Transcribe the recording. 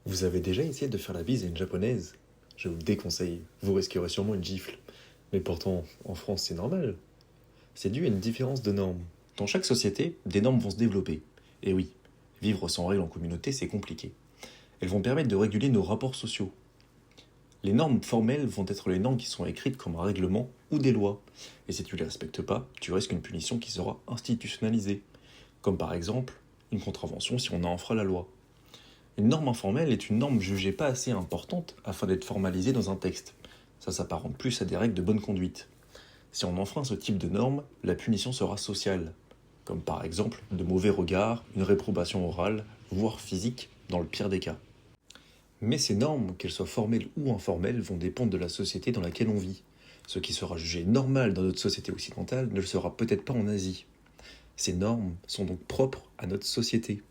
Vous avez déjà essayé de faire la bise à une japonaise? Je vous le déconseille, vous risquerez sûrement une gifle. Mais pourtant, en France, c'est normal. C'est dû à une différence de normes. Dans chaque société, des normes vont se développer. Et oui, vivre sans règles en communauté, c'est compliqué. Elles vont permettre de réguler nos rapports sociaux. Les normes formelles vont être les normes qui sont écrites comme un règlement ou des lois. Et si tu les respectes pas, tu risques une punition qui sera institutionnalisée. Comme par exemple, une contravention si on a enfreint la loi. Une norme informelle est une norme jugée pas assez importante afin d'être formalisée dans un texte. Ça s'apparente plus à des règles de bonne conduite. Si on enfreint ce type de norme, la punition sera sociale, comme par exemple de mauvais regards, une réprobation orale, voire physique dans le pire des cas. Mais ces normes, qu'elles soient formelles ou informelles, vont dépendre de la société dans laquelle on vit. Ce qui sera jugé normal dans notre société occidentale ne le sera peut-être pas en Asie. Ces normes sont donc propres à notre société.